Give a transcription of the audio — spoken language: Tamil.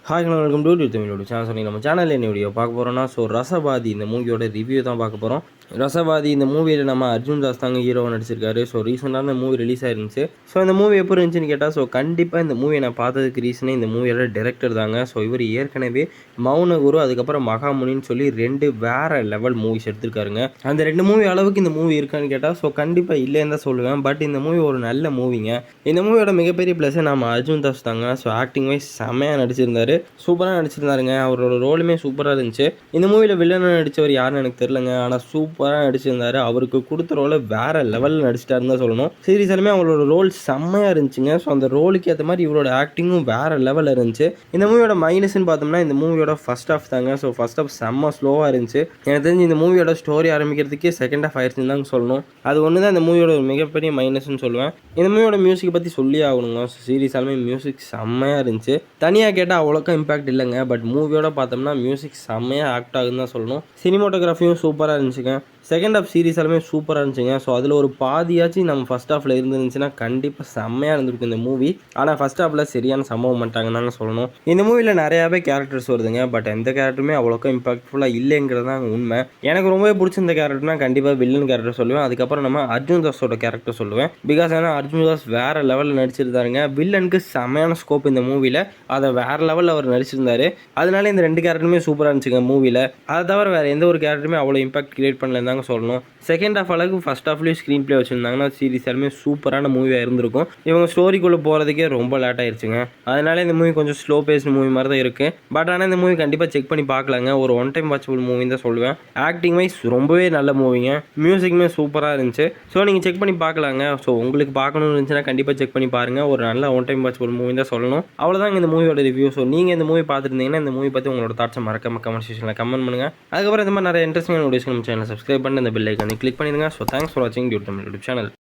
ஹாய் ஹலோ வெல்கம் டு தமிழோட சேனல். நம்ம சேனலில் என்ன வீடியோ பார்க்க போகிறோம்னா, ரசவாதி இந்த மூவியோட ரிவ்யூ தான் பார்க்க போகிறோம். ரசவாதி இந்த மூவியில் நம்ம அர்ஜுன் தாஸ் தாங்க ஹீரோவாக நடிச்சிருக்காரு. ரீசெண்டாக இந்த மூவி ரிலீஸ் ஆயிருந்துச்சு. இந்த மூவி எப்படி இருந்துச்சுன்னு கேட்டால், கண்டிப்பாக இந்த மூவியை நான் பார்த்ததுக்கு ரீசனே இந்த மூவியோட டேரக்டர் தாங்க. இவர் ஏற்கனவே மௌனகுரு அதுக்கப்புறம் மகாமுனின்னு சொல்லி 2 வேறு லெவல் மூவிஸ் எடுத்திருக்காருங்க. அந்த 2 மூவி அளவுக்கு இந்த மூவி இருக்கான்னு கேட்டால் கண்டிப்பாக இல்லைன்னு தான் சொல்லுவேன். பட் இந்த மூவி ஒரு நல்ல மூவிங்க. இந்த மூவியோட மிகப்பெரிய ப்ளஸ்ஸே நம்ம அர்ஜுன் தாஸ் தாங்க. ஆக்டிங் வைஸ் செம்மையாக நடிச்சிருந்தாரு, சூப்பராக நடிச்சிருந்தாருங்க. அவரோட ரோலுமே சூப்பராக இருந்துச்சு. இந்த மூவியில் வில்லனாக நடித்தவர் யாருன்னு எனக்கு தெரிலங்க, ஆனால் சூப்பராக நடிச்சிருந்தாரு. அவருக்கு கொடுத்த ரோலை வேறு லெவலில் நடிச்சிட்டாருன்னு தான் சொல்லணும். சீரியஸாலுமே அவரோட ரோல் செம்மையாக இருந்துச்சுங்க. அந்த ரோலுக்கு ஏற்ற மாதிரி இவரோட ஆக்டிங்கும் வேறு லெவலில் இருந்துச்சு. இந்த மூவியோட மைனஸ்ன்னு பார்த்தோம்னா, இந்த மூவியோட ஃபர்ஸ்ட் ஆஃப் தாங்க. ஃபர்ஸ்ட் ஆஃப் செம்ம ஸ்லோவாக இருந்துச்சு. எனக்கு தெரிஞ்சு இந்த மூவியோட ஸ்டோரி ஆரம்பிக்கிறதுக்கே செகண்ட் ஆஃப் ஆயிடுச்சுன்னு தாங்க சொல்லணும். அது ஒன்று தான் இந்த மூவியோட ஒரு மிகப்பெரிய மைனஸ்ன்னு சொல்லுவேன். இந்த மூவியோட மியூசிக்கை பற்றி சொல்லி ஆகணுங்க. சீரியஸாலுமே மியூசிக் செம்மையாக இருந்துச்சு. தனியாக கேட்டால் அவ்வளோக்கா இம்பாக்ட் இல்லைங்க. பட் மூவியோட பார்த்தோம்னா மியூசிக் செம்மையாக ஆக்ட் ஆகுதுன்னு தான் சொல்லணும். சினிமோட்டோகிராஃபியும் சூப்பராக இருந்துச்சுங்க. செகண்ட் ஆஃப் சீரியஸாலுமே சூப்பராக இருந்துச்சுங்க. அதில் ஒரு பாதியாச்சும் நம்ம ஃபஸ்ட் ஹாஃபில் இருந்துச்சுன்னா கண்டிப்பாக செம்மையாக இருந்திருக்கும் இந்த மூவி. ஆனால் ஃபஸ்ட் ஹாஃபில் சரியான சம்பவம் பண்ணிட்டாங்கன்னு சொல்லணும். இந்த மூவியில் நிறையாவே கேரக்டர்ஸ் வருதுங்க. பட் எந்த கேரக்டருமே அவ்வளோக்கா இம்பாக்ட்ஃபுல்லாக இல்லைங்கிறது தான் உண்மை. எனக்கு ரொம்பவே பிடிச்சிருந்த கேரக்டர்னா கண்டிப்பாக வில்லன் கேரக்டர் சொல்லுவேன். அதுக்கப்புறம் நம்ம அர்ஜுன் தாஸோட கேரக்டர் சொல்லுவேன். பிகாஸ் ஏன்னா அர்ஜுன் தாஸ் வேறு லெவலில் நடிச்சிருந்தாருங்க. வில்லனுக்கு செம்மையான ஸ்கோப் இந்த மூவியில், அதை வேறு லெவலில் அவர் நடிச்சிருந்தாரு. அதனால இந்த 2 கேரக்டருமே சூப்பராக இருந்துச்சுங்க மூவியில். அதை தவிர வேறு எந்த ஒரு கேரக்டருமே அவ்வளோ இம்பாக்ட் கிரியேட் பண்ணல சொல்லணும். செகண்ட் ஹாஃப் அளவுக்கு ஃபர்ஸ்ட் ஹாஃப்லேயும் ஸ்க்ரீன் பிளே வச்சுருந்தாங்கன்னா சீரியஸாலுமே சூப்பரான மூவியாக இருந்திருக்கும். இவங்க ஸ்டோரிக்குள்ளே போகிறதுக்கே ரொம்ப லேட் ஆயிடுச்சுங்க. அதனால இந்த மூவி கொஞ்சம் ஸ்லோ பேஸ்ட் மூவி மாதிரி தான் இருக்குது. பட் ஆனால் இந்த மூவி கண்டிப்பாக செக் பண்ணி பார்க்கலாங்க. ஒரு ஒன் டைம் வாட்சபிள் மூவின்னு தான் சொல்லுவேன். ஆக்டிங் வைஸ் ரொம்பவே நல்ல மூவிங்க. மியூசிக்குமே சூப்பராக இருந்துச்சு. நீங்கள் செக் பண்ணி பார்க்கலாங்க. உங்களுக்கு பார்க்கணும்னு இருந்துச்சுன்னா கண்டிப்பாக செக் பண்ணி பாருங்கள். ஒரு நல்ல ஒன் டைம் வாட்சபிள் மூவி தான் சொல்லணும். அவ்வளோதாங்க இந்த மூவியோட ரிவ்யூ. நீங்கள் இந்த மூவி பார்த்துருந்தீங்கன்னா இந்த மூவி பற்றி உங்களோட தாட்ஸை மறக்காம கமெண்ட் செக்ஷனில் கமெண்ட் பண்ணுங்கள். அதுக்கப்புறம் இந்த மாதிரி நிறைய இன்ட்ரெஸ்டிங்கான வீடியோஸ் நம்ம சேனல் சப்ஸ்கிரைப் பண்ணி அந்த பெல் ஐக்கானை கிளிக் பண்ணிடுங்க. தேங்க்ஸ் ஃபார் வாட்சிங் யூடியூப் சேனல்.